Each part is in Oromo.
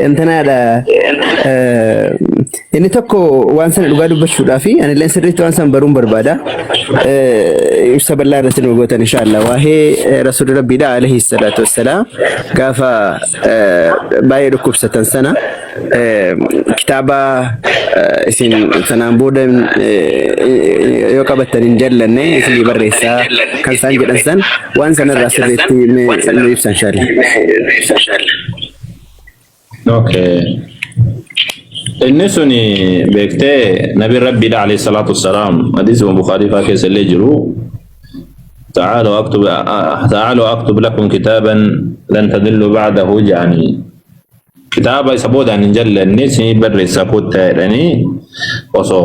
انتنا على inni tokko waan sana dhugaa dubbachuudhaaf ani illee sirriitti waan san baruun barbaada. Ibsa bal'aa irratti nu gootan inshallah. Waa'ee rasuulli rabbiidha alayhi salaatu wassalaam gaafa baay'ee dhukkubsatan sana kitaaba isin sanaan booda yoo qabattan hin jallanne isin barreessaa kan isaan jedhan san waan sanarraa sirriitti nu ibsa inshallah. Okay. النسوني بكتة نبي ربي عليه الصلاة والسلام حديث البخاري فاكس اللي جرو تعالوا أكتب لكم كتابا لن تضلوا بعده يعني كتابا يسبود عن جل الناس يبرر سبود تاني وصو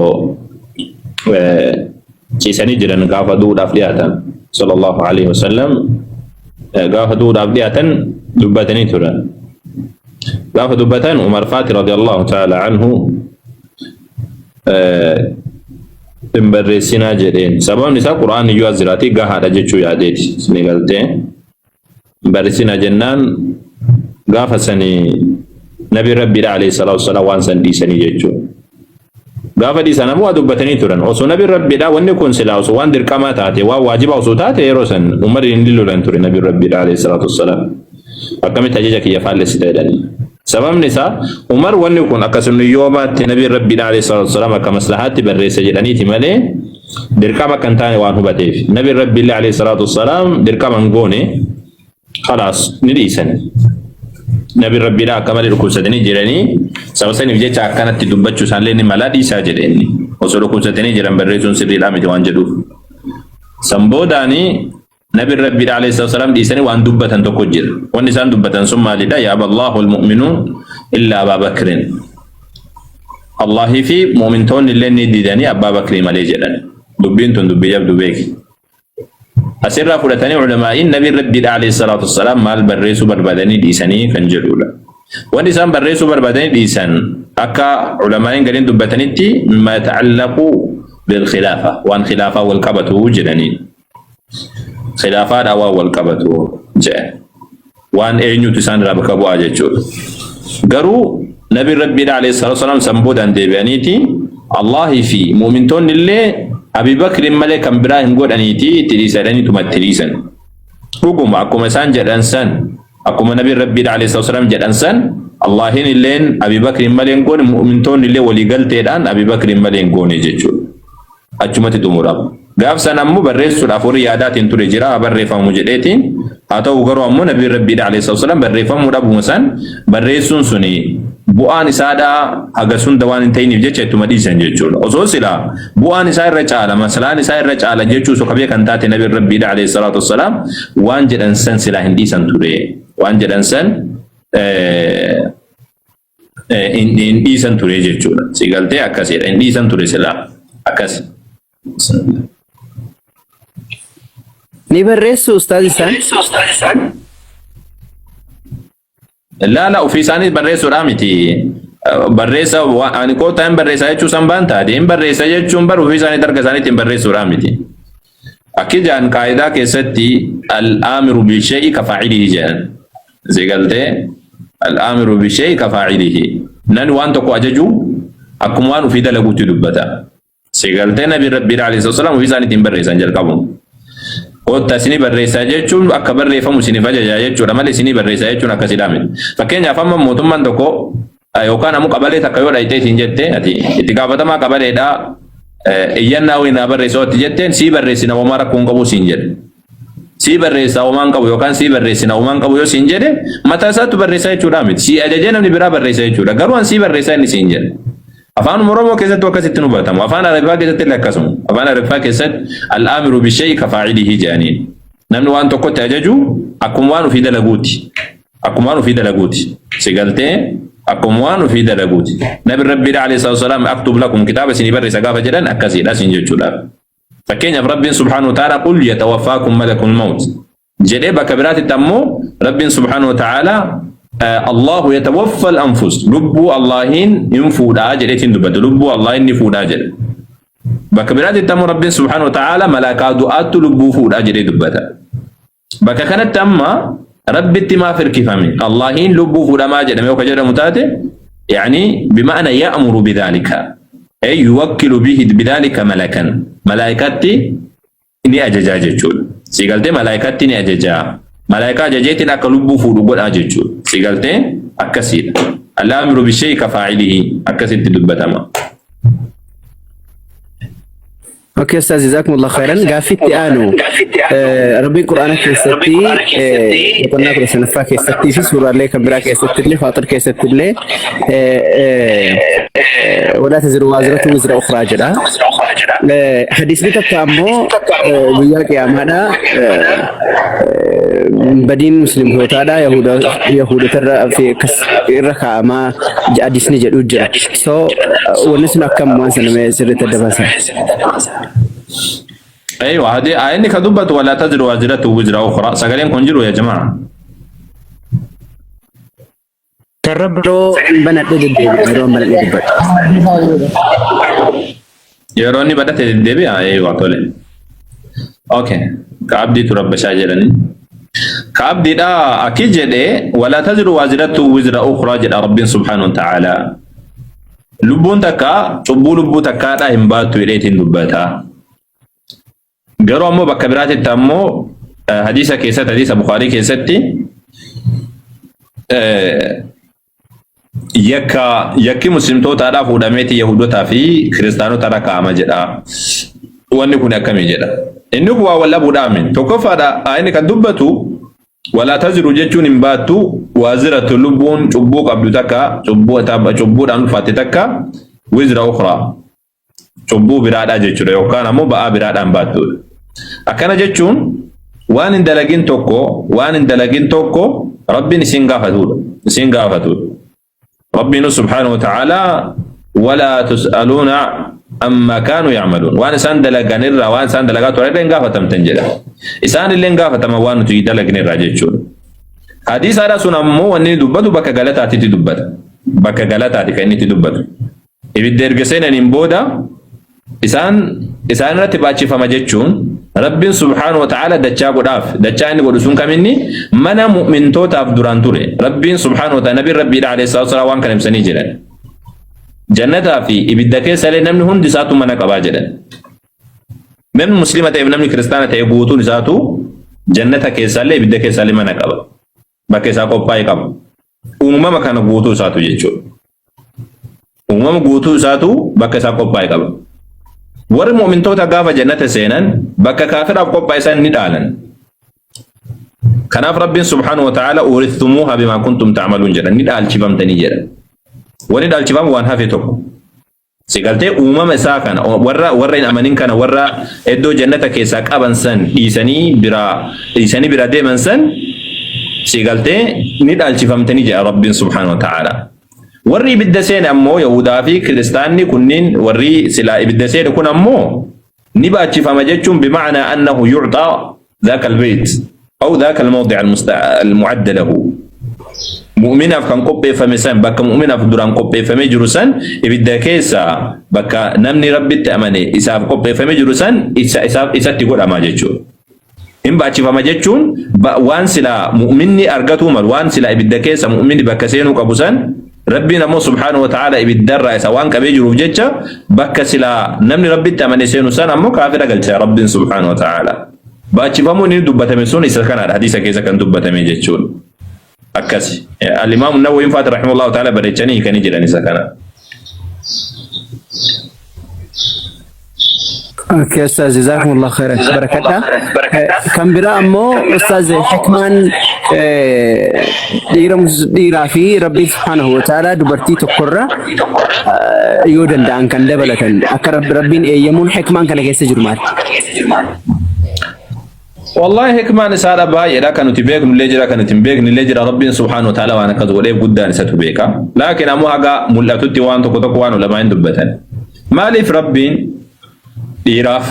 سيساني جرن قاف دود أفلياتا صلى الله عليه وسلم قاف دود أفلياتا دبتني ترى قاف دبتان عمر فاتي رضي الله تعالى عنه مبرسنا جرين سبب نساء قرآن يوازراتي قاها رجتشو ياديت سنقلتين مبرسنا جنان قاف سني نبي ربي عليه الصلاة والسلام وانسان دي سني جتشو قاف دي سنة مو دبتني تران وصو نبي ربي دا واني كون سلا وصو وان در كاماتاتي واجب وصوتاتي يروسن عمر يندلو لنتوري نبي ربي عليه الصلاة والسلام أكمل تجيجك يفعل ستايداني سبب نساء عمر واني كون أكسن يومات نبي ربي عليه الصلاة والسلام كمصلحات برئيس جلاني تمالي دركما كنتاني وانه بتيف نبي ربي عليه الصلاة والسلام دركما نقوني خلاص نديسن نبي ربي لا كمال ركوساتني جراني سوسني بيجي كانت تدبچو سالني ملا ديسا جراني وصو ركوساتني جران برئيسون سري لا متوان جدو سمبوداني نبي ربي عليه الصلاة والسلام ديساني وان دبتن تكجر والنسان دبتن ثم لدا يا الله المؤمنون إلا أبا بكر الله في مؤمنتون اللي نديداني أبا بكر ماليجران دبينتون دبي جاب دبيك أسر فلتاني علماء نبي ربي عليه الصلاة والسلام مال بريسو برباداني ديساني كنجلولا والنسان بريسو برباداني ديسان أكا علماء قرين دبتاني مما يتعلق بالخلافة وان خلافة والكبة وجراني خلافات أوا والكبتو جاء وان إعنيو تسان رابك أبو أجيشور قروا نبي ربي عليه الصلاة والسلام سنبود عن ديبانيتي الله في مؤمنتون اللي أبي بكر ملك إبراهيم قد أنيتي تريساني تمتريسان حكم أكو مسان جد أنسان أكو نبي ربي عليه الصلاة والسلام جد أنسان اللهين اللين أبي بكر ملك قد مؤمنتون اللي ولي قلتي الآن أبي بكر ملك قد أجيشور أجمتي دمورا gaaf san ammoo barreessuudhaaf horii yaadaatiin ture jira barreeffamu jedheetiin haa ta'u garuu ammoo nabii rabbii alayhi salaam barreeffamuu dhabuma san barreessuun suni bu'aan isaadhaa haga sunda waan hin ta'iniif jecha ittuma dhiisan jechuudha osoo silaa bu'aan isaa irra caala masalaan isaa irra caala jechuu sokabee kan taate nabii rabbii alayhi salaam waan jedhan san silaa hin dhiisan ture waan jedhan san hin dhiisan ture jechuudha sigaltee akkasidha hin dhiisan ture silaa akkasi ni barreessu ustaazi isaan لا وفي ثاني بريسو رامتي بريسا أنا كنت أم بريسا يجوا سامبان تادي أم بريسا يجوا بر وفي ثاني درجة ثاني تم بريسو رامتي أكيد جان قاعدة كستي الآمر بشيء كفاعله جان زي قلت الآمر بشيء كفاعله نن وان تكو أججو أكمل في دلقو تدبتا زي قلت نبي ربي عليه الصلاة والسلام وفي ثاني تم بريسا جل كابون Otta sini barreessaa jechuun akka barreeffamu sini fajaja jechuudha malee sini barreessaa jechuun akka sidaame. Fakkeenyaaf amma mootummaan tokko yookaan ammoo qabalee takka yoo dhayitee siin jettee ati itti gaafatamaa qabaleedhaa iyyannaa wayinaa barreessoo itti jetteen sii barreessina homaa rakkoon qabu siin jedhe. Sii barreessaa homaan qabu yookaan sii barreessina homaan qabu yoo siin jedhe mataa isaatti barreessaa jechuudha miti. Sii ajajee namni biraa barreessaa jechuudha. Garuu an sii barreessaa inni siin jedhe. أفان مرومو كيسات وكاسيت نوباتم أفان عربا كيسات اللي كاسم أفان عربا كيسات الآمر بالشيء كفاعله جانين نمن وان تقول تأججو أكموان في دلقوتي أكموان في دلقوتي سيقلتين أكموان في دلقوتي نبي ربي عليه الصلاة والسلام أكتب لكم كتابة سنبر سقافة جلان أكاسي لا سنججو لا فكين رب سبحانه وتعالى قل يتوفاكم ملك الموت جريبا كبرات التمو رب سبحانه وتعالى الله يتوفى الأنفس لبو اللهين ينفودا جريتين دبت لبو اللهين ينفودا جر بكبرات التم رب سبحانه وتعالى ملائكة دعاء لبو فودا جري دبتا بك كانت تم ربي ما فرك فهمي اللهين لبو فلما جدم يوكا جدم متاته يعني بمعنى يأمر بذلك أي يوكل به بذلك ملكا ملائكتي إني أججا جيجول سيقلتي ملائكتي إني أججا ملائكة أججيتي أكا لبو فلقود أججول سيقلتي أكسيد الأمر بالشيء كفاعله أكسيد تدبتما. اوكي استاذ جزاكم الله خيرا. قافيتي انو ربي قرآن كيستي قلنا كل سنفا كيستي في سورة لك برا كيستي لي فاطر كيستي لي ولا تزر وازرة وزر أخرى جدا حديث بيتك أمو وياك يا مانا بدين مسلم هو تادا يهودا ترى في ركع ما حديث نجد وجرا سو ونسنا كم ما سنة سرت الدباسة. أيوة هذه عينك دبت ولا تزر وازرة وزر أخرى سأقولين كنجرو يا جماعة. تربلو بنات الدبي يرون بنات الدبي. يروني بدأت الدبي أيوة طولي. أوكي كعبدي تربى شاجرني. كعبدي دا أكيد جده ولا تزر وازرة وزر أخرى جد رب سبحانه وتعالى. لبون تكا تبو لبو تكا دا إنباتو إليتين دبتا. قالوا أمو بكبرات التامو حديثة كيست حديثة بخاري كيستي يكي مسلم تو تارا فوداميتي يهودو تافي كريستانو تارا كاما جدا واني كنا كمي جدا إنه هو ولا بودامين توقف هذا أين كدبتو ولا تزر جتون إنباتو وازرة لبون تبو قبل تكا تبو دانو فاتتكا وزر أخرى تبو برادا جتون يوكانا مو بقى برادا إنباتو أكنا جتون وان اندلقين توكو ربي نسينغافتو ربي سبحانه وتعالى ولا تسألون أما كانوا يعملون وان سان دلقان الرا وان سان دلقات ورد انغافتم تنجلا إسان اللي انغافتم وان تيدلقين الرا جتون حديث هذا سنمو واني دبتو بكا غلطاتي تدبت بكا غلطاتي كأني تدبت إبدير قسين نمبودا إسان رتباتي فما جتون ربي سبحانه وتعالى دچا غداف دچا اني غدسون كمني منا مؤمن توتا عبدران توري ربي سبحانه وتعالى نبي ربي عليه الصلاه والسلام وان كان سني جيران جنة في ابدك سالي نمن هون دساتو منا قبا جيران من مسلمه ابن من كريستانه يغوتو دساتو جنة كيسالي ابدك سالي منا قبا بكيسا قباي قب امم كان غوتو ساتو جيچو امم غوتو ساتو بكيسا قباي قب ور مؤمن توتا غافا جنة سينان بكا كافر أبقى بيسان ندالا كناف رب سبحانه وتعالى أورثتموها بما كنتم تعملون جدا ندال شبام تاني جدا وندال شبام وان هافتو سيقالتي أمم ساكن ورين أمانين كان ورا إدو جنة كيساك أبن سن إيساني برا ديمن سن سيقالتي ندال شبام تاني جدا رب سبحانه وتعالى ورّي بالدسين أمو يهودا في كريستاني كنين ورّي سلا بالدسين كن أمو نبأتي فمجتشم بمعنى أنه يعطى ذاك البيت أو ذاك الموضع المعد له مؤمنا كان قبي فمسان بك مؤمنا في دران قبي فمجرسان يبدا كيسا بك نمني ربي تأمني إساف قبي فمجرسان إساف تقول أما جتشو إن بأتي فمجتشون وان سلا مؤمني أرغتهم وان سلا يبدا كيسا مؤمني بكسينو كبسان ربنا مو سبحانه وتعالى يبدر سواء كبيجرو جتة بك سلا نمني ربي تمني سينو سنة مو كافر قلت رب سبحانه وتعالى باتشي فموني دبته من سوني سكان الحديث كيسا كان دبته من جتشون أكاسي الإمام النووي فات رحمه الله تعالى بريتشاني كان يجي لني سكان. اوكي استاذ جزاكم الله خيرا بركاته. كم برا امو استاذ حكمان ديرا في ربي سبحانه وتعالى دبرتي تقرا يودن دان كان دبلتن اكرب ربين يمون حكمان كان كيس جرمال والله حكمان سارا با يدا كانوا تبيك نلجرا كانوا تبيك نلجرا ربي سبحانه وتعالى وانا كذولي غدان ستبيكا لكن امو حاجه ملاتتي وان تكو وان لما دبتن مالي في ربين dhiiraaf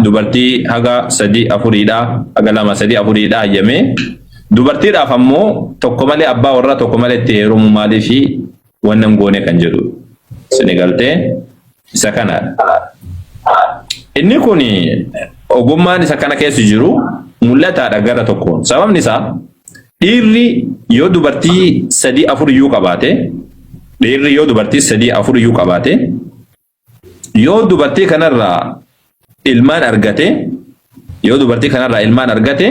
dubartii haga sadii afuriidha haga lama sadii afuriidha ayyame dubartiidhaaf ammoo tokko malee abbaa warraa tokko malee itti heerumu maaliifi wannan goone kan jedhu sinigaltee isa kana inni kun ogummaan isa kana keessa jiru mul'ataadha gara tokkoon. Sababni isaa dhiirri yoo dubartii sadii afur iyyuu qabaate yoo dubartii kanarraa ilmaan argate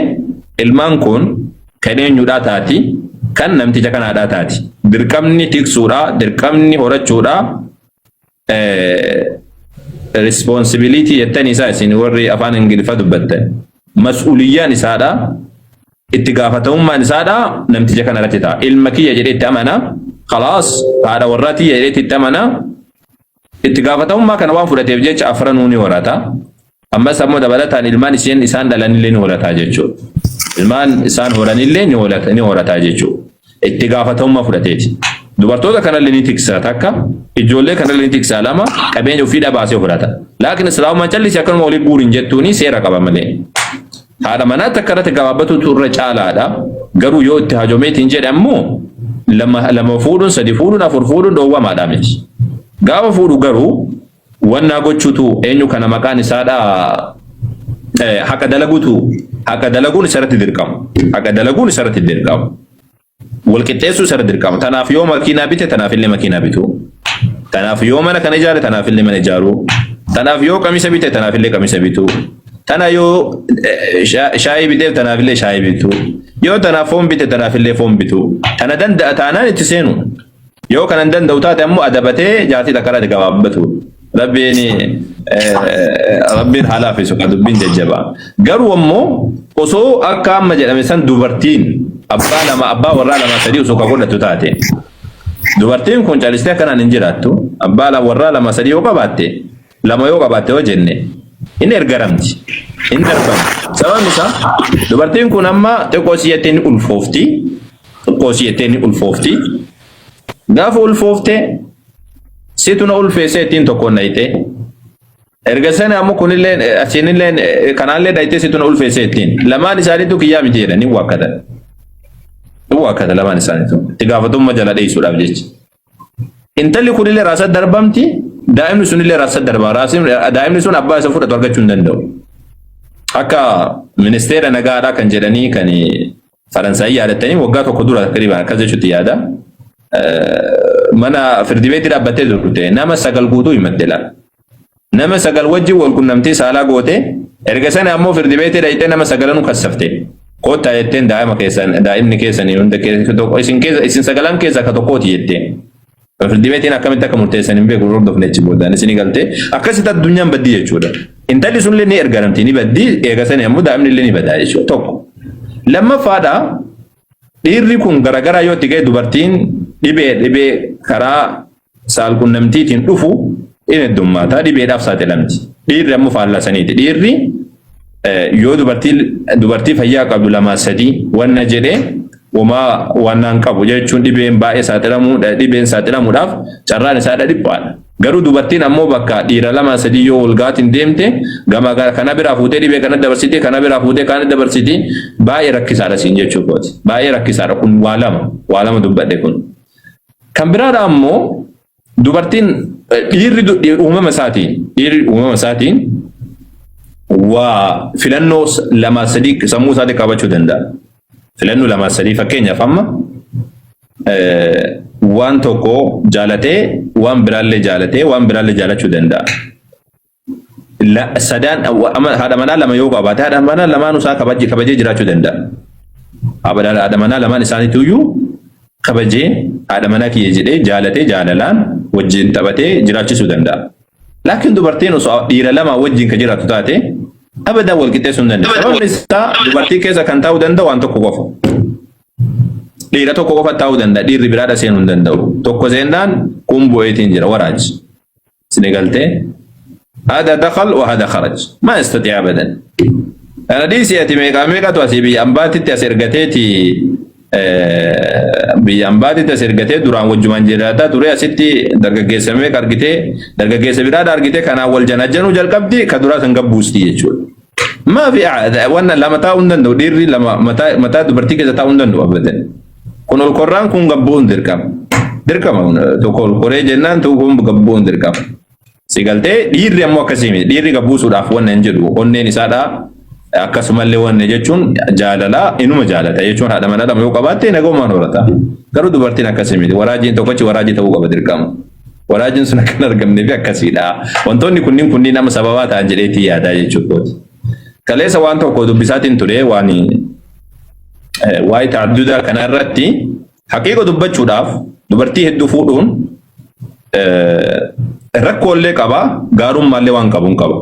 ilmaan kun kan eenyudhaa taati kan namticha kanaadhaa taati. Dirqamni tiksuudha, dirqamni horachuudha, responsibility jettan isaa isin warri afaan Ingiliffa dubbattan mas'uuliyyaan isaadha, itti gaafatamummaan isaadha namticha kana irratti ta'a. Ilma kiyya jedhee itti amana, khalaas haadha warraatii jedhee itti amana, itti gaafatamummaa kana waan fudhateef jecha afranuu ni horata. Ammas ammoo dabalataan ilmaan isaan dhalanillee ni horataa jechuudha. Ilmaan isaan horanillee ni horataa jechuudha. Itti gaafatamummaa fudhateeti. Dubartoota kanallee ni tiksa takka, ijoollee kanallee ni tiksa lama, qabeenya ofii baasee horata. Laakiin islaamummaan callisi akkanuma olii guuriin jettuuni seera qaba malee. Haadha manaa takka irratti gabaabatuutu irra caalaadha. Garuu yoo itti hajoomeetiin jedhe ammoo lama fuudhuun, sadi fuudhuun, afur fuudhuun dhoowwamaadha miti. Gaafa fuudhu garuu wannaa gochuutu eenyu kana maqaan isaadha haqa dalaguun isarratti dirqama. Walqixxeessuu isarratti dirqama. Tanaaf yoo makiinaa bite tanaafillee makiinaa bitu. Tanaaf yoo mana kana ijaare tanaafillee mana ijaaru. Tanaaf yoo qamisa bite tanaafillee qamisa bitu. Tana yoo shaayii biteef tanaafillee shaayii bitu. Yoo tanaaf foon bite tanaafillee foon bitu. Tana danda'a taanaan itti seenu. Yoo kanan danda'u taate ammoo adabatee jaatii takka irratti gabaabbatu. Rabbiin halaafisu kan dubbiin jajjabaa. Garuu ammoo osoo akka amma jedhame san dubartiin abbaa warraa lama sadii osoo ka godhatu taate dubartiin kun calistee akkanaan hin jiraattu. Abbaa warraa lama sadii yoo qabaatte yoo jenne inni ergaramti, inni darbamti. Sababni isaa dubartiin kun amma xiqqoo siyyatteen ni ulfoofti. Gaafa ulfoofte situna ulfeessee ittiin tokkoon dhayite. Erga sana ammoo kunillee achiinillee kanaallee dhayite situna ulfeessee ittiin. Lamaan isaaniitu kiyyaa miti jedhanii waakkata lamaan isaaniitu. Itti gaafatummaa jala dheessuudhaaf jecha. Intalli kunillee raasa darbamti, daa'imni sunillee raasa darbaa. Daa'imni sun abbaa isa fudhatu argachuu hin danda'u. Akka ministeera nagaadhaa kan jedhanii kan Faransaayii yaadattanii waggaa tokko dura qiriibaan akkas jechuutti yaada. Mana firdibeetti dhaabbattee turte nama 9 guutuu himatte laala. Nama 9 wajjin wal qunnamtee saalaa goote erga sana ammoo firdibeetti dhayitee nama 9 kassafte. Koottaa jetteen daa'imni keessanii hunda isin 9 keessaa ka tokkooti jettee. Firdibeettiin akkamitti akka murteessan hin beeku hordofne achi boodaan isin galtee akkasitti addunyaan baddii jechuudha. Intalli sunillee ni ergaramti ni baddii eega sana ammoo daa'imni illee ni badaa jechuudha tokko. Lammaffaadha dhiirri kun garagaraa yoo itti ga'e dubartiin dhibee karaa saalqunnamtiitiin dhufu inni heddummaata dhibeedhaaf saaxilamti. Dhiirri ammoo faallasaniiti. Dhiirri yoo dubartii fayyaa qabdu 2-3 wanna jedhee wannaan qabu jechuun dhibeen saaxilamuudhaaf carraan isaadha dhiphaadha. Garuu dubartiin ammoo bakka dhiira 2-3 yoo walgaatiin deemte gama kana biraa fuutee dhibee kana dabarsitee kana biraa fuutee kana dabarsitee baay'ee rakkisaadha siin jechuu kooti. Baay'ee rakkisaadha kun waa lama dubbadhe kun. Kan biraadha ammoo dubartiin dhiirri uumama isaatiin waa filannoo 2-3 sammuu isaatii qabachuu danda'a. Filannoo 2-3 fakkeenyaaf amma waan tokko jaalatee waan biraallee jaalachuu danda'a. Sadaan haadha manaa 2 yoo qabaate haadha manaa 2 isaa kabajee jiraachuu danda'a. Haadha manaa 2 isaaniitu iyyuu kabajee haadha manaa kiyya jedhee jaalatee jaalalaan wajjin taphatee jiraachisuu danda'a. Laakiin dubartiin osoo dhiira 2 wajjin ka jiraatu taate abadan wal qixxeessuu hin danda'u. Sababni isaa dubartii keessa kan taa'uu danda'u waan tokko qofa. Dhiira tokko qofa taa'uu danda'a. Dhiirri biraadha seenuu hin danda'u. Tokko seennaan kun bu'eetiin jira waraaji. Sinigaltee hada dakhal wa hada kharaj. Ma yastati abadan. Hadisi ati meeqatu asii biyya ambaatitti as ergateeti duraan wajjumaan jiraata ture asitti dargaggeessa meeqa argitee dargaggeessa biraadha argitee kanaan wal janajjanuu jalqabdi ka duraa san gabbuusti jechuudha. Maafi wannan lama taa'uu hin danda'u dhiirri lama mataa dubartii keessa taa'uu hin danda'u abadan. Kun ol korraan kun gabbuun dirqama tokko ol koree jennaan kun gabbuun dirqama. Sigaltee dhiirri ammoo akkasii dhiirri gabbuusuudhaaf wannan jedhu onneen isaadha akkasumallee wanne jechuun jaalala inuma jaalata jechuun haadha manaa lama yoo qabaatte nagoomaan horata. Garuu dubartiin akkasii miti waraajiin tokkochi waraajii ta'uu qaba dirqama. Waraajiin sun akka hin argamneef akkasiidha. Wantoonni kunniin nama sababaa ta'an jedheetii yaadaa jechuudha. Kaleessa waan tokko dubbisaatiin ture waa'ee ta'addudaa kana irratti haqiiqa dubbachuudhaaf dubartii hedduu fuudhuun rakkoolee qaba gaarummaallee waan qabuun qaba.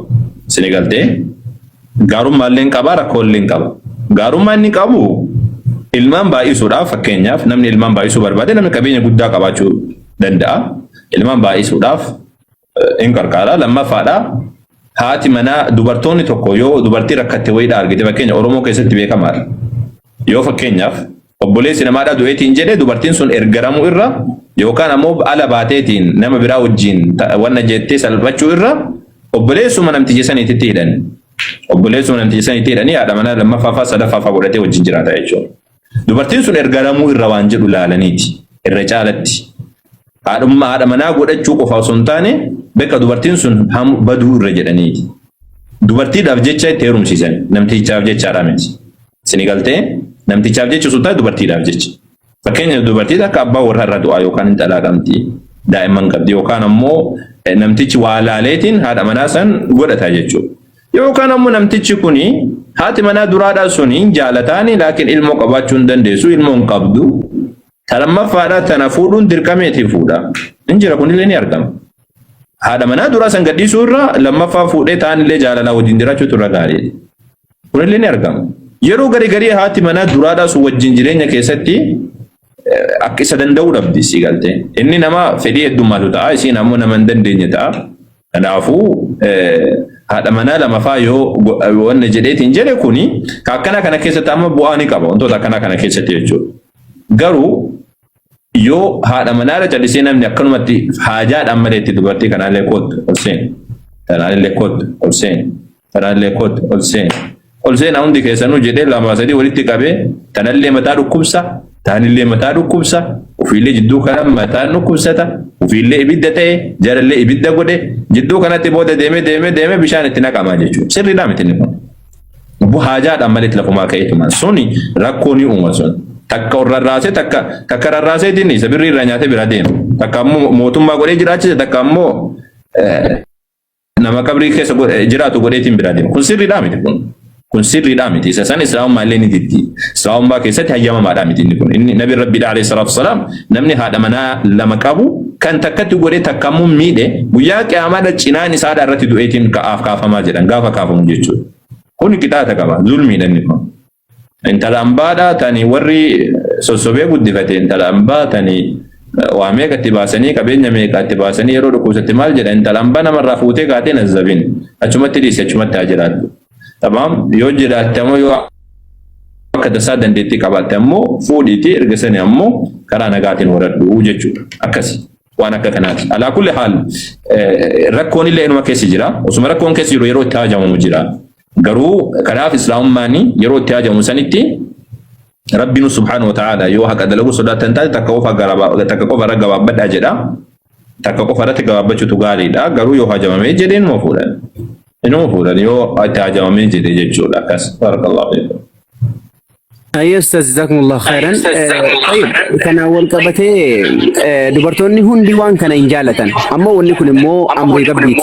Isin galtee gaarummaallee qaba rakkoolee qaba. Gaarummaa inni qabu ilmaan baay'isuudhaaf fakkeenyaaf namni ilmaan baay'isuu barbaade namni qabeenya guddaa qabaachuu danda'a. Ilmaan baay'isuudhaaf in qarqara lammaffaadha. Haati manaa dubartoonni tokko yoo dubartii rakkatte wayiidha argite fakkeenya Oromoo keessatti beekamaadha. Yoo fakkeenyaaf obboleessi namaadha du'eetiin jedhee dubartiin sun ergaramuu irra yookaan ammoo ala baateetiin nama biraa wajjin wanna jettee salphachuu irra obboleessuma namticha saniitti hidhan. Obboleessuma namticha saniitti hidhanii haadha manaa lammaffaa sadaffaa godhatee wajjin jiraata jechuudha. Dubartiin sun ergaramuu irra waan jedhu laalaniiti irra caalatti. Haadha manaa godhachuu qofa osoo hin taane bakka dubartiin sun baduu irra jedhaniiti. Dubartiidhaaf jecha itti heerumsiisan namtichaaf jechaadha miti. Isin galtee namtichaaf jecha osoo taate dubartiidhaaf jecha. Fakkeenya dubartii akka abbaa warraa irra du'aa yookaan intalaa qabdi daa'imman qabdi yookaan ammoo namtichi waa laaleetiin haadha manaa san godhata jechuudha. Yookaan ammoo namtichi kuni haati manaa duraadhaa suni jaalataani laakiin ilmoo qabaachuu hin dandeessu ilmoo hin qabdu. Talamaffaadha tana fuudhuun dirqameetii fuudha. Injira kunillee ni argama. Haadha manaa duraa san gadhiisuu irra lammaffaa fuudhee taanillee jaalalaa wajjin jiraachuutu irra gaariidha. Kunillee ni argama. Yeroo garii haati manaa duraadhaa sun wajjin jireenya keessatti akka isa danda'uu dhabdi si galtee. Inni nama fedhii heddummaatu ta'a isiin ammoo nama hin dandeenye ta'a. Kanaafuu haadha manaa lamaffaa yoo wanna jedheetiin jedhe kuni akkana kana keessatti amma bu'aa ni qaba wantoota akkana kana keessatti jechuudha. Garuu yoo haadha manaarra callisee namni akkanumatti haajaadhaan malee itti dubartii kanaallee kootu ol seenu. Tanaallee kootu ol seenu. Tanaallee kootu ol seenu. Ol seenaa hundi keessanuu jedhee lama sadii walitti qabee tanallee mataa dhukkubsa. Taanillee mataa dhukkubsa. Ofiillee jidduu kana mataan dhukkubsata. Ofiillee ibidda ta'e jarallee ibidda godhe. Jidduu kanatti booda deemee bishaan itti naqamaa jechuudha. Sirriidhaa miti inni kun. Haajaadhaan malee itti lafumaa ka'eetumaan suni rakkoo ni uuma sun. Takka rarraasee takka rarraaseetiin isa birrii irraa nyaatee bira deema. Takka ammoo mootummaa godhee jiraachise takka ammoo nama qabrii keessa jiraatu godheetiin bira deema. Kun sirriidhaa miti kun. Kun sirriidhaa miti. Isa san islaamummaa illee ni diddi. Islaamummaa keessatti hayyamamaadhaa miti inni kun. Inni nabi rabbiidha alayhi salaatu wasalaam namni haadha manaa lama qabu kan takkatti godhee takka ammoo miidhe guyyaa qiyaamaadha cinaan isaadha irratti du'eetiin kaafamaa jedhan gaafa kaafamu jechuudha. Kun qixaata qaba. Zulmiidha inni kun. Intala ambaadha tani warri sossobee guddifate intala ambaa tani waa meeqa itti baasanii qabeenya meeqa itti baasanii yeroo dhukkubsatti maal jedha intala ambaa namarraa fuutee kaatee nazzabin achumatti dhiisi achumatti haa jiraattu. Tabaam yoo jiraatte ammoo yoo akka tasaa dandeettii qabaatte ammoo fuudhiitii erga sani ammoo karaa nagaatiin horadhu jechuudha. Akkasi waan akka kanaati. Alaa kulli haal rakkoon illee inuma keessa jira. Osuma rakkoon keessa jiru yeroo itti haajamamu jira. Garuu kanaaf islaamummaani yeroo itti hajamu sanitti Rabbiin subhaanahu wa ta'ala yoo haqa dalagu sodaatan taate takka qofa irra gabaabbadhaa jedha. Takka qofa irratti gabaabbachuutu gaariidha. Garuu yoo hajamamee jedhee inuma fuudhan. Inuma fuudhan yoo itti hajamamee jedhee jechuudha. Akkas barakallahu fiikum. أي أستاذ جزاكم الله خيرا. طيب كان أول كبتة دبرتوني هون ديوان كان إنجالة أما وني كل مو أمر قبلي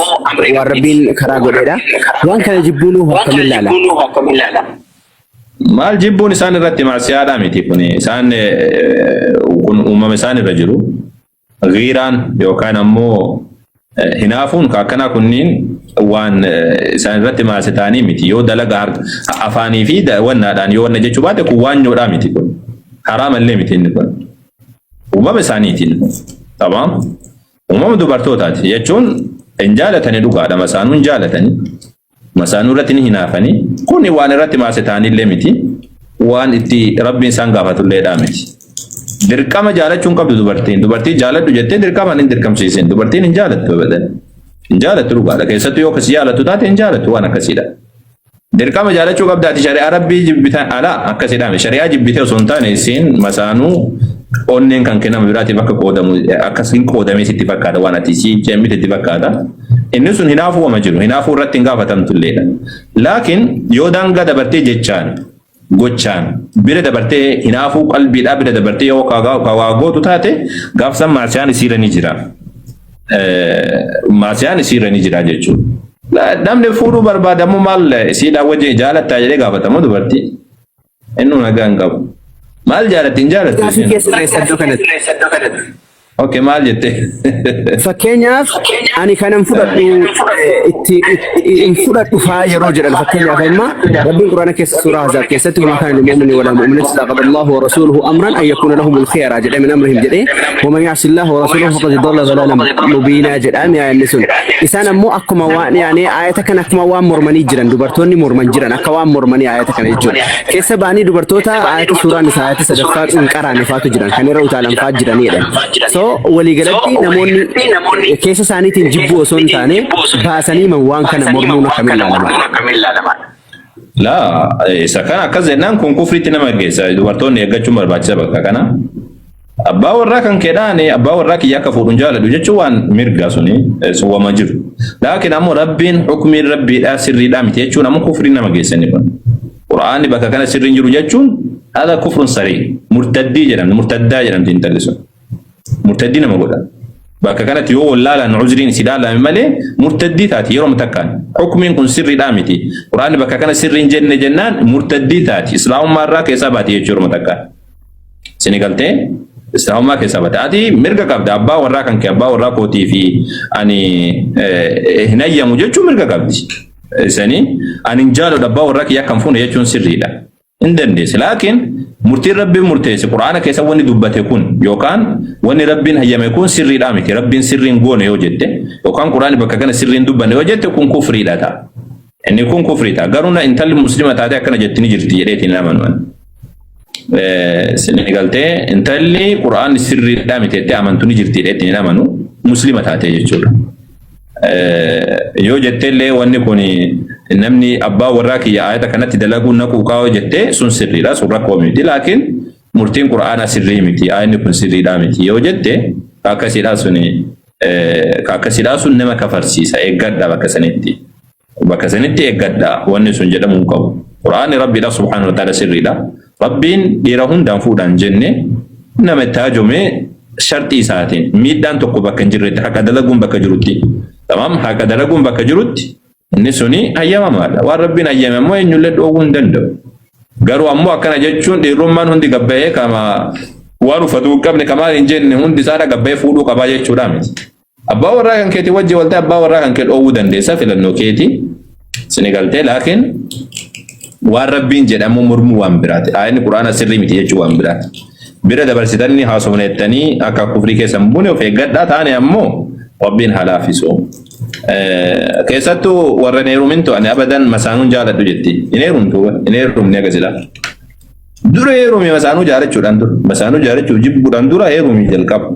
وربين خراجو ده وان كان يجيبونه كمل لا ما الجيبون إنسان رتي مع سيارة ميتي كوني إنسان إنسان رجلو غيران يوكان أمو هنافون كأكنا كنين وان إنسان رتي مع ستاني ميتي يو دلقار أفاني في وانا دان يو نجى شبابه كوان يورا ميتي كون حرام اللي ميتي نكون وما بسانيتي تمام وما مدبرتو تاتي يجون إنجالتني دوغا مسانو إنجالتني مسانو رتني هنافني كوني وان رتي مع ستاني اللي ميتي وان إتي ربي إنسان غافتو اللي دامتي dirqama jaalachuun qabdu dubartii jaaladhu jettee dirqama hin dirqamsiisin dubartiin hin jaalattu abadan hin jaalattu dhugaadha keessattuu yoo kasi jaalattu taate hin jaalattu waan akkasiidha dirqama jaalachuu qabdaati shari'aa rabbii jibbitan ala akkasiidha shari'aa jibbite osoo hin taane isiin masaanuu onneen kan kennama biraatiif akka qoodamu akkasiin qoodamee sitti fakkaata waan ati si jeemite itti fakkaata inni sun hinaafu wama jiru hinaafu irratti hin gaafatamtu illeedha laakiin yoo daangaa dabartee jechaan gochaan bira dabartee hinaafu qalbiidhaa bira dabartee yoo waa gootu taate gaafsan maasiyaan isiirra ni jira maasiyaan isiirra ni jira jechuudha namni fuudhuu barbaadamu maal isiidhaa wajjin jaalattaa jedhee gaafatamu dubartii inni nagaa hin qabu maal jaalatti hin jaalattu Oke maal jette fakkeenyaaf ani kanan fudhadhu itti in fudhadhu faa yeroo jedhan fakkeenyaaf amma rabbiin quraana keessa suuraa ahzaab keessatti wama kana lilmu'mini wala mu'minati laqad Allahu wa rasuluhu amran an yakuna lahumul khiyara jedhe min amrihim jedhe wa man ya'si Allaha wa rasulahu faqad dalla dhalalan mubina jedhame ayyanni sun isaan ammoo akkuma waan yaani ayata kana akkuma waan mormanii jiran dubartoonni morman jiran akka waan mormanii ayata kana jechuudha keessa baanii dubartoota ayata suuraan isaa ayata sadaffaa in qaraane faatu jiran kan irra utaalan faa jiranidha so walii galatti namoonni keessa isaaniitiin jibbuu osoo hin taane baasanii waan kana mormuun akkamiin ilaalama laa isa kana akkas jennaan kun kufriitti nama geessa dubartoonni eeggachuun barbaachisa bakka kana abbaa warraa kan kedhaane abbaa warraa kiyya akka fuudhuun jaaladhu jechuun waan mirga suni suwwama jiru laakiin ammoo rabbiin hukumiin rabbiidhaa sirriidhaa miti jechuun ammoo kufrii nama geessani kun quraanni bakka kana sirriin jiru jechuun haala kufrun sarii murtaddii jedhamti murtaddaa jedhamti intalli sun murtaddii nama godha bakka kanatti yoo wallaalaan uzriin si dhaalame malee murtaddii taati yeroo takkaan hukumiin kun sirriidhaa miti quraanni bakka kana sirriin jenne jennaan murtaddii taati islaamummaa irraa keessaa baati jechuudha yeroo takkaan sini galtee islaamummaa keessaa baati ati mirga qabda abbaa warraa kan kee abbaa warraa kootii fi ani hin ayyamu jechuun mirga qabdi isanii ani hin jaalladhu abbaa warraa kiyya kan fuune jechuun sirriidha hin dandeessi laakiin murtiin rabbiin murteesse quraana keessa wanni dubbate kun yookaan wanni rabbiin hayyame kun sirriidhaa miti rabbiin sirriin goone yoo jette yookaan quraani bakka kana sirriin dubbanne yoo jette kun kufriidha ta'a inni kun kufriidha garuu intalli muslima taate akkana jetti ni jirti jedheetiin amanuun sini galtee intalli quraanni sirriidhaa miti jettee amantu ni jirti jedheetiin amanu muslima taate jechuudha yoo jetteellee wanni kun namni abbaa warraa kiyya ayata kanatti dalaguun naquu kaa'oo jettee sun sirriidha sun rakkoo miti laakiin murtiin quraana sirrii miti ayinni kun sirriidha miti yoo jette akkasiidhaa sun nama kafarsiisa eeggadha bakka sanitti eeggadha wanni sun jedhamuu qabu quraanni rabbiidha subhaanahu wa ta'ala sirriidha rabbiin dhiira hundaan fuudhaan jenne nama itti haajomee shartii isaatiin miidhaan tokko bakka hin jirretti haqa dalaguun bakka jirutti tamam haqa dalaguun bakka jirutti inni suni hayyamamaadha waan rabbiin hayyame ammoo eenyullee dhoowwuu hin danda'u garuu ammoo akkana jechuun dhiirummaan hundi gabba'ee kama waan uffatu hin qabne kamaa hin jenne hundi isaadha gabba'ee fuudhuu qabaa jechuudha miti abbaa warraa kan keetii wajji waltee abbaa warraa kan kee dhoowwuu dandeessa filannoo keetii sini galtee laakiin waan rabbiin jedhamu mormuu waan biraati ayinni quraana sirrii miti jechuu waan biraati bira dabarsitanii haasofneettanii akka kufrii keessa hin buune of eeggadhaa taane ammoo rabbiin halaafisu keessattuu warreen heerumintu ani abadan masaanuun jaaladhu jetti hin heerumne agasila dura heerumii masaanuu jaalachuudhaan dura masaanuu jaalachuu jibbuudhaan dura heerumii jalqabu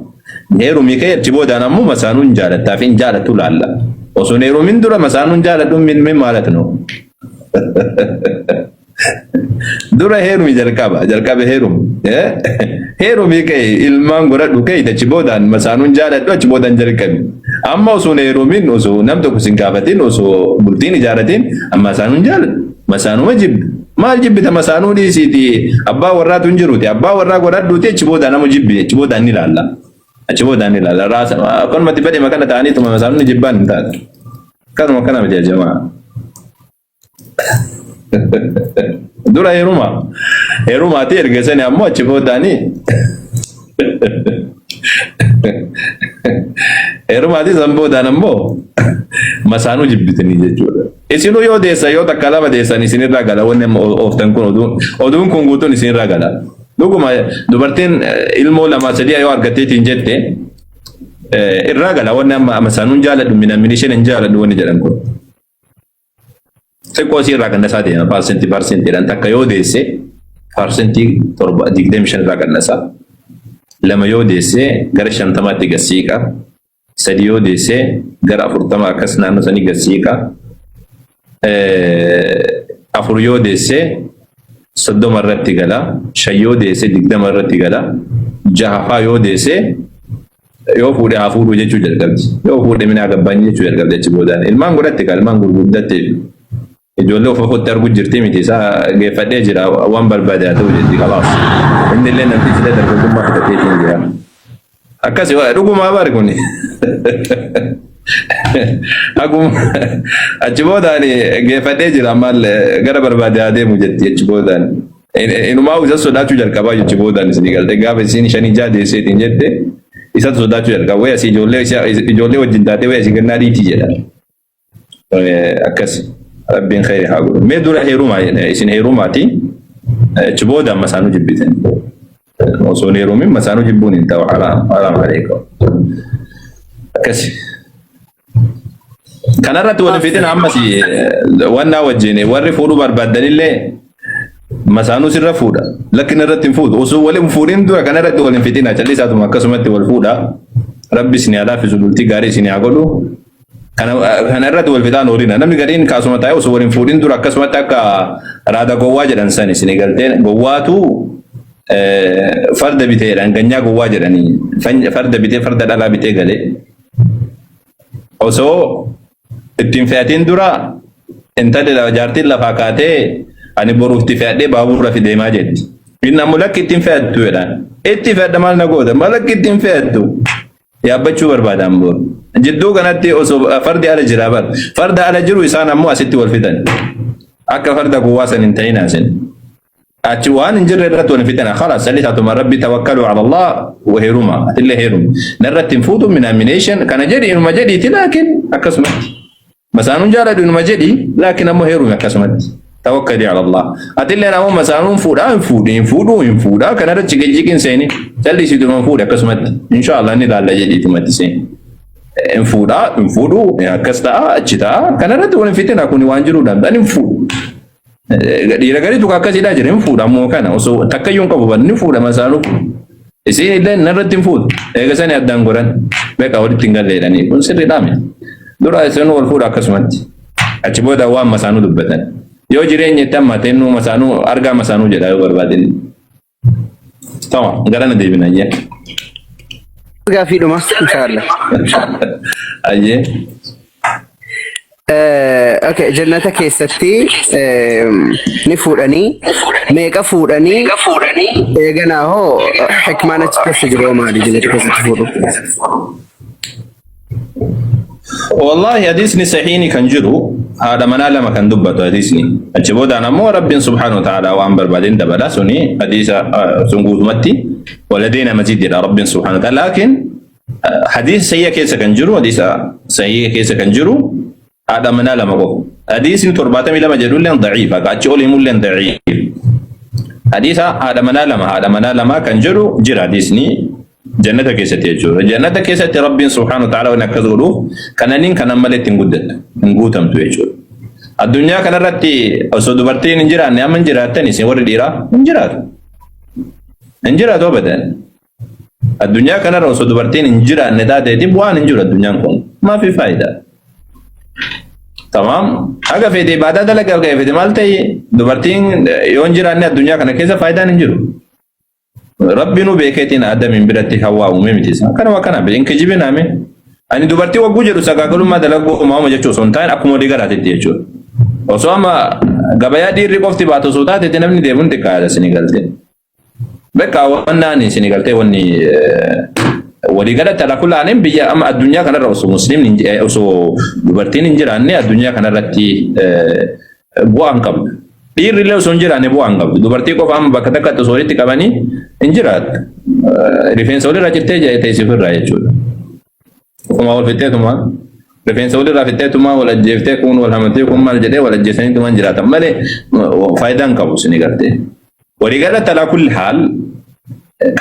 heerumii kee achi boodaan ammoo masaanuun jaalattaaf hin jaalattu laalla osoo heerumin dura masaanuun jaaladhuun min maalatno dura heerumi jalqabe heerumi kee ilmaan godhadhu kee achi boodaan masaanuun jaaladhu achi boodaan jalqabe amma osoo heerumin osoo nam tokko sin gaafatin osoo bultiin ijaaratin amma masaanuun jaaladhu masaanuma jibbi maal jibbita masaanuu dhiisiiti abbaa warraatu hin jiruuti abbaa warraa godhadhuuti achi boodaan nama jibbi achi boodaan ni ilaalla achi boodaan ni ilaalla raasa akkanumatti fedhe makana ta'aniituma masaanuun jibbaan hin taate kanuma kana miti jamaa dura heerumaati ergasanii ammoo achi boodaanii heerumaati san boodaan ammoo masaanuu jibbitanii jechuudha isinuu yoo deessa yoo takka lama deessan isinirraa gala wanni ooftan kun oduun kun guutuun isinirraa gala dhuguma dubartiin ilmoo lama sadii yoo argatteetiin jette irraa gala wanni amma masaanuun jaaladhu minamini isheen hin jaaladhu wanni jedhan kun xiqqoo isii irraa gannasaa deema paarsentii takka yoo deesse paarsentii 25 irraa gannasaa lama yoo deesse gara 50tti gasiiqa sadi yoo deesse gara 40 akkas naannoo sanii gasiiqa afur yoo deesse 30 irratti gala shan yoo deesse 20 irratti gala jahafaa yoo deesse yoo fuudhe haa fuudhu jechuu jalqabdi. Yoo fuudhe mina gabbaan jechuu jalqabdi achi boodaan. Ilmaan godhatte ka ilmaan gurguddatte ijoollee of ofitti arguu jirti miti isaa geeffadhee jira waan barbaade haa ta'u jetti qalaas. Inni illee namtichi illee dargaggummaa fudhateetiin jira. Akkasi dhugumaa bari kuni. Akkuma achi boodaan geeffadhee jira maal gara barbaade haa deemu jetti achi boodaan. Inumaa isa sodaachuu jalqabaa jechi boodaan isin galte gaafa isin shanii jaadeesseetiin jette isa sodaachuu jalqaba wayii asii ijoollee wajjin taatee wayii asii gannaa dhiitii jedha. Akkas rabbiin khayri haa godhu. Mee dura heerumaa isin heerumaati achi boodaan masaanuu jibbitan. Osoo heerumin masaanuu jibbuun hin ta'u haraam aleeka. Akkasi. Kanarratti wal fitin ammas wannaa wajjin warri fuudhuu barbaaddanillee masaanuu sirra fuudha. Lakkin irratti hin fuudhu. Osoo waliin fuudhin dura kanarratti wal hin fitina. Callisaatuma akkasumatti wal fuudha. Rabbi isin haa laaffisu bultii gaarii isin haa godhu. Kana irratti wal fixaan oolina. Namni gadiin kaasuma taa'e osoo wal hin fuudhin dura akkasumatti akka raada gowwaa jedhan san isin galtee gowwaatu farda biteedhaan ganyaa gowwaa jedhanii farda bitee farda dhalaa bitee galee osoo ittiin fe'atiin dura intalli jaartiin lafaa kaatee ani boruutti fe'adhee baaburra fideemaa jetti. Inni ammoo lakki ittiin fe'attu jedhaan. Itti fe'adha maal na goota maal lakki ittiin fe'attu yaabbachuu barbaadaan boru. Jidduu kanatti osoo fardi ala jira bar farda ala jiru isaan ammoo asitti wal fidan. Akka farda gowwaa san hin ta'in asin. Achi waan hin jirre irratti wal fitan khalaas sallisaatuma rabbi tawakkalu ala Allah wa heeruma atillee heerum. Narratti hin fuutu min amination kana jedhi inuma jedhiiti laakin akkasumatti. Masaanuun jaalladhu inuma jedhi laakin ammoo heerumi akkasumatti. توكلي على الله أتلي أنا هم مسانون فودا إن فودا كان رجع جيكين سيني تلي سيدون فودا كسمت إن شاء الله نلا لجدي تمتسين إن فودو يا كستا أجدا كان رجع وين فتنا كوني وانجرو دام دان إن فود يرجع تو كاكا سيدا جرين فودا مو كان أوسو تكيون كابوبان إن فودا مسانو إسي إلا نرد إن فود إذا سنة أدان قران بك أودي تينغال ليراني كون سير دامي دورا إسنو والفودا كسمت أجبودا وام مسانو دبتن yoo jireenya tammateen nu masaanuu argaa masaanuu jedha yoo barbaadin tama garana deebina jee gaafiidhuma inshallah ajee okay jannata keessatti ni fuudhanii meeqa fuudhanii eeganaa hoo hikmaan achi keessa jiru maali jannata keessatti fuudhu والله حديثني صحيحني كان جرو هذا منا لما كان دبته حديثني أجبود أنا مو رب سبحانه وتعالى وأمر بعدين دبلا سني حديث سنقول متي ولدينا مزيد إلى رب سبحانه وتعالى لكن حديث سيء كيس كان جرو حديث سيء كيس كان جرو هذا منا لما هو حديث تربته ملا مجرول لين ضعيف أكاد يقول لين ضعيف حديث هذا منا لما كان جرو جر حديثني جنة كيسة يجور جنة كيسة رب سبحانه وتعالى ونكذوله كنانين كنا ملت نقدت نقوتم تيجور الدنيا كنا رتي أصود برتين إنجران نعم إنجرات تاني سيور ديرا إنجرات أبدا الدنيا كنا أصود برتين إنجران نداد تبوان إنجور الدنيا كون ما في فائدة تمام أجا في دي بعد ذلك أجا في دي مالتي دبرتين يونجران الدنيا كنا كيسة فائدة إنجور ربي نو بيكتين آدم من برتي هوا وميمتيسا كنا وكنا بين كجيبنا مي أني دوبرتي وجوجر سكاكلو ما دلقو ما مجتشو سنتين أكمل ديكارات تيجو وسواما قبايا دير ريكوفتي باتو سودات تنامني ديمون تكالا سنغالتين بكا وناني سنغالتين وني ولقد ترى كل عنهم بيا أما الدنيا كنا رأسو مسلم أسو دوبرتين إنجراني الدنيا كنا رتي بوان قبل Dhiirri illee osoo hin jiraanne bu'aa hin qabdu. Dubartii qofa amma bakka takkatti osoo walitti qabanii hin jiraattu. Rifeensa walirraa cittee teessif irraa jechuudha. Ofuma wal fixxeetuma rifeensa walirraa fixxeetuma wal ajjeeftee kun wal hamatee kun maal jedhee wal ajjeesaniituma hin jiraatan malee faayidaa hin qabu isin gartee. Waliigalatti alaa kulli haal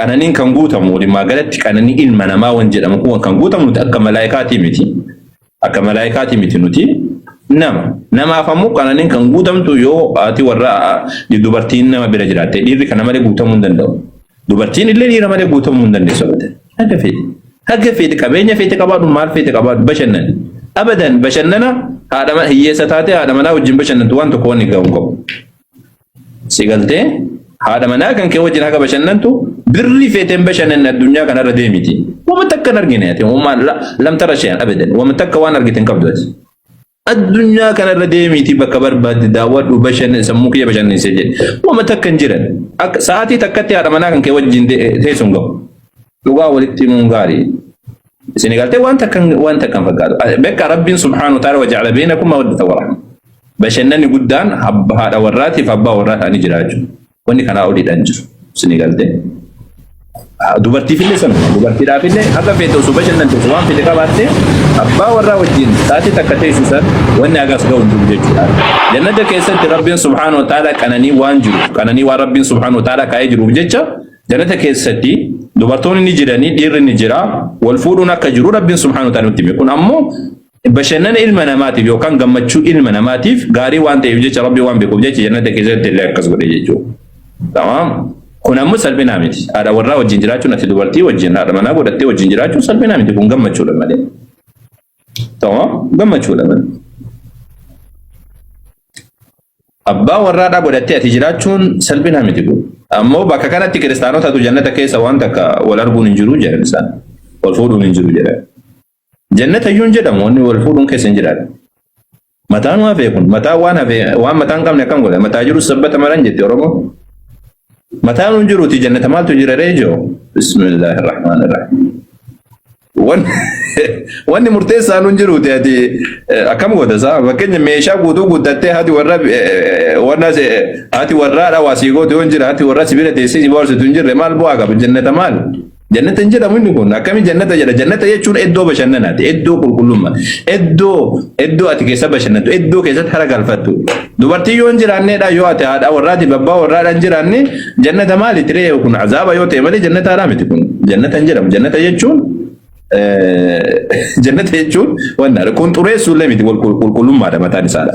qananiin kan guutamu walumaa galatti qananii ilma namaa waan jedhamu kun kan guutamu akka malaayikaatii miti. Akka malaayikaatii miti nuti. Nama afamu qananiin kan guutamtu yoo ati warra dubartiin nama bira jiraatte dhiirri kana malee guutamuu hin danda'u. Dubartiin illee dhiira malee guutamuu hin dandeessu abadan. Haga feeti qabeenya feeti qabaadhu maal feeti qabaadhu bashannan. Abadan bashannana haadha hiyyeessa taate haadha manaa wajjin bashannantu waan tokko waan eegamu qabu. Si galtee هذا منا كان كوجه هذا بشننتو بري فيتم بشنن الدنيا كان رديمتي ومتك نرجيناتي وما لم ترى شيئا ابدا ومتك وانا رجيتن قبضت الدنيا كان رديمتي بكبر بعد داود وبشن سموك يا بشن سجل ومتك نجرن ساعتي تكتي هذا منا كان كوجه تيسونغو لغا ولتي مونغاري سنغالتي وانت كان فقاد بك رب سبحانه وتعالى وجعل بينكم مودة ورحمة بشنني قدان حب هذا وراتي فابا ورات اني جراجو wanni kana odii dhan jiru sinigalte dubartii fille san dubartii dhaafille akka feete osoo bashannante osoo waan fide qabaatte abbaa warraa wajjin taatee takka teessisan wanni agas ga'u hin jiru jechuudha. Jannata keessatti rabbiin subhaanahu wa ta'ala qananii waan rabbiin subhaanahu wa ta'ala kaa'ee jiruuf jecha jannata keessatti dubartoonni ni jiranii dhiirri ni jira wal fuudhuun akka jiru rabbiin subhaanahu wa ta'ala nutti hime. Kun ammoo bashannana ilma namaatiif yookaan gammachuu ilma namaatiif gaarii waan ta'eef jecha rabbii waan beekuuf jecha jannata keessatti illee akkas godhe jechuudha. Tamam. Kun ammoo salphina miti. Haadha warraa wajjin jiraachuun ati dubartii wajjin haadha manaa godhattee wajjin jiraachuun salphina miti. Kun gammachuudha malee. Tamam. Gammachuudha malee. Abbaa warraadhaa godhattee ati jiraachuun salphina miti kun. Ammoo bakka kanatti kiristaanotatu jannata keessa waan takka wal arguun hin jiru jedhan isaan. Wal fuudhuun hin jiru jedhan. Jannata iyyuu hin jedhamu wanni wal fuudhuun keessa hin jiraatu. Mataan waa beekun mataa waan mataan qabne akkam godha mataa jiru sabbata maran jette Oromoo. Mataan hin jiruuti jannata maaltu jira reejoo bismillahir rahmanir rahim wanni murteessaan hin jiruuti ati akkam godha saa fakkeenya meeshaa guutuu guddattee haati warraa dhawaasii goote yoo hin jira haati warraa sibila teessee si boorsitu hin jirre maal bu'aa qaba jannata maal jannata hin jedhamu inni kun akkami jannata jedha jannata jechuun iddoo bashannanaati iddoo qulqullummaa iddoo ati keessa bashannatu iddoo keessatti hara galfattu dubartii yoo hin jiraanneedha yoo ati haadha warraati babbaa warraadha hin jiraanne jannata maali tiree kun azaaba yoo ta'e malee jannata haraa miti kun jannata hin jedhamu jannata jechuun wanna kun xureessu illee miti qulqullummaadha mataan isaadha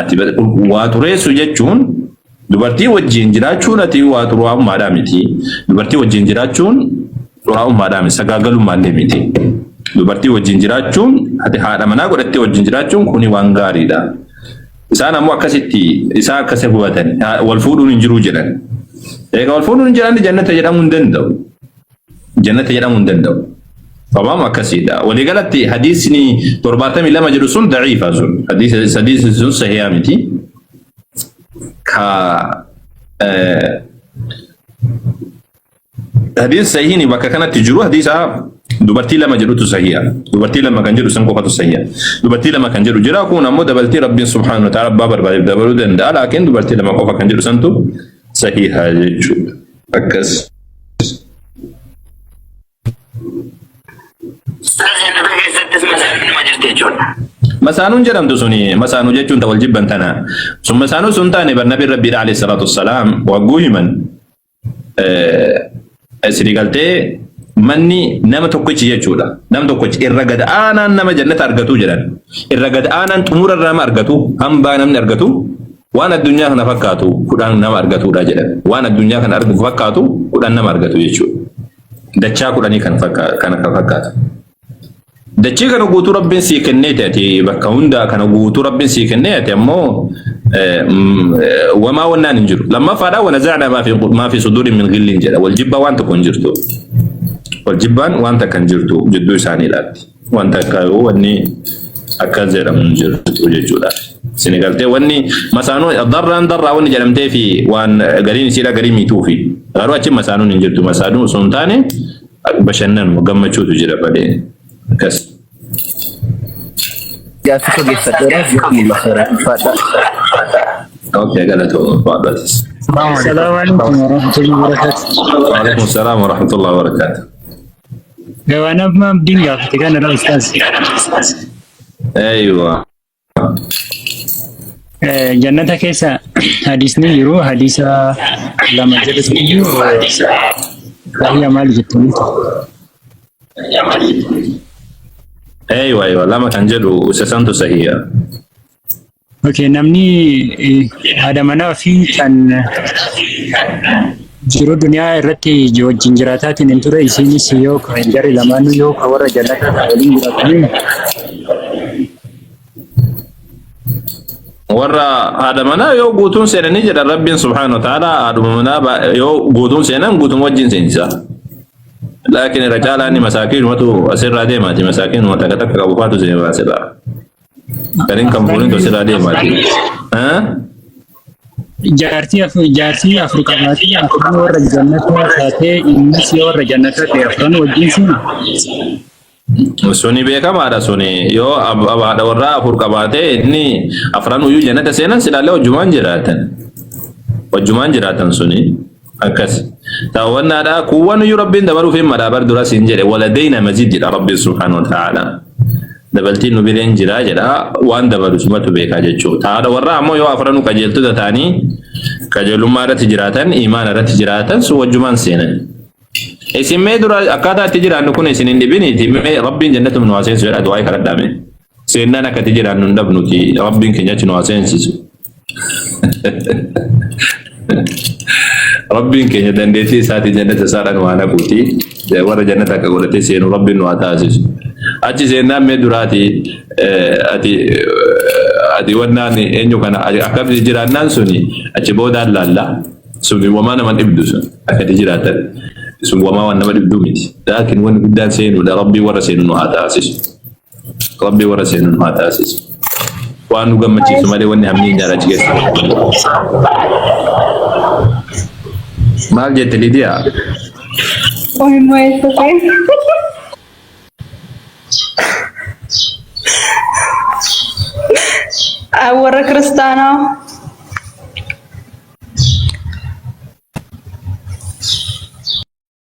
ati waa xureessu jechuun dubartii wajjin jiraachuun ati waa xuraa'ummaadha miti dubartii wajjin jiraachuun xuraa'ummaadha miti sagaagalummaadha miti dubartii wajjin jiraachuun ati haadha manaa godhattee wajjin jiraachuun kuni waan gaariidha. Isaan ammoo akkasitti isaan akkasii hubatan wal fuudhuun hin jiru jedhan. Egaa wal fuudhuun hin jiran jannata jedhamuu hin danda'u. Jannata jedhamuu hin danda'u. Tamam akkasiidha. Waliigalatti hadiisni 72 jedhu sun daciifa sun. Hadiisni sun sahihaa miti. Hadiis sahiini bakka kanatti jiru hadiisa dubartii lama jedhutu sahiha dubartii lama kan jedhu san qofatu sahiha dubartii lama kan jedhu jira kun ammoo dabaltii rabbiin subhaanahu wa ta'ala abbaa barbaadeef dabaluu danda'a laakiin dubartii lama qofa kan jedhu santu sahiha jechuudha akkas. Masaanuun jedhamtu suni masaanuu jechuun ta'u wal jibban tana sun masaanuu sun taane barnabiin rabbiidha alayhi salaatu wassalaam wagguu himan sirigaltee manni nama tokkichi jechuudha. Nama tokkichi irra gad aanaan nama jannata argatu jedhan. Irra gad aanaan xumura nama argatu hambaa namni argatu waan addunyaa kana fakkaatu kudhan nama argatudha jedhan. Waan addunyaa kana fakkaatu kudhan nama argatu jechuudha. Dachaa kudhanii kana fakkaatu. Dachii kana guutuu rabbiin sii kenneeti ati bakka hunda kana guutuu rabbiin sii kenneeti ammoo wamaa wannaan hin jiru. Lammaffaadha wanazacnaa maa fi suduurin min ghillin jedha. Waljibba waan tokko hin jirtu. Waljibbaan waan takka hin jirtu jidduu isaaniidhaatti. Waan takka yoo wanni akkas jedhamu hin jirtu jechuudha. Sinigaltee wanni masaanuu darraa wanni jedhamtee fi waan gariin isiidha garii miituufi. Garuu achi masaanuun hin jirtu. Masaanuu osoo hin taane bashannanuma gammachuutu jira malee. Akkas. Gaaffii fageeffadheera jechuun fadha. Okay, galatoo fadhatis. Assalamualaikum warahmatullahi wabarakatuh. Waalaikumsalam warahmatullahi wabarakatuh. Gawana abdiin gaafate kana dha ustaz. Aywa. Jannata keessa hadisni jiru hadisa lama jedhatu iyyuu hayya maal jettuun. Aywa lama kan jedhu sasantu sahiha. Okay, namni haadha manaa fi kan jiru duniyaa irratti wajjin jiraataatiin hin ture isinis yoo kan jarri lamaanuu yoo kan warra jannata waliin jiraatanii warra haadha manaa yoo guutuun seenanii jedha rabbiin subhaanahu wa ta'ala haadhuma manaa yoo guutuun seenan guutuun wajjin seensa. Laakiin irra caalaa inni masaakiinumatu asirraa deemaati. Masaakiinuma takka takka qabu faatu seenaa asirraa. Gariin kan fuudhin asirraa deemaati. Jaartii afur qabaatee afran warra jannataa taatee innis warra jannataa ta'e afran wajjin seena. Suni beekamaadha suni yoo haadha warraa afur qabaatee inni afran uyyuu jannata seenan silaalee wajjumaan jiraatan suni akkas taawwannaadha kuwwan uyyuu rabbiin dabaluuf hin madaabar dura siin jedhe waladayna mazid jedha rabbiin subhaanahu wa ta'ala dabaltiin nu bireen jira jedha waan dabalu sumatu beekaa jechuudha. Haadha warraa ammoo yoo afranu qajeeltota ta'anii qajeelummaa irratti jiraatan iimaana irratti jiraatan sun wajjumaan seenan. Isin mee dura akkaataa itti jiraannu kun isin hin dhibiniiti mee rabbiin jannatu nu seensisu jedha du'aa kadhadhaame. Seennaan akka itti jiraannu hin dhabnuti rabbiin keenya achi nu seensisu. Rabbiin keenya dandeettii isaatii jannata isaadhaan waan haquuti warra jannata akka godhatee seenu rabbiin nu haa taasisu. Achi seennaan mee duraati ati wannaan eenyu kana akkamitti jiraannaan suni achi boodaan laalla suni wamaa nama dhibdu sun akka itti jiraatan. Sun wamaa waan nama dhibdu miti. Laakiin wanni guddaan seenuudha rabbii warra seenu nu haa taasisu. Rabbii warra seenu nu haa taasisu. Waan nu gammachiisu malee wanni hamni hin jaalachi keessa. Maal jette Lidiyaa? Warra kiristaanaa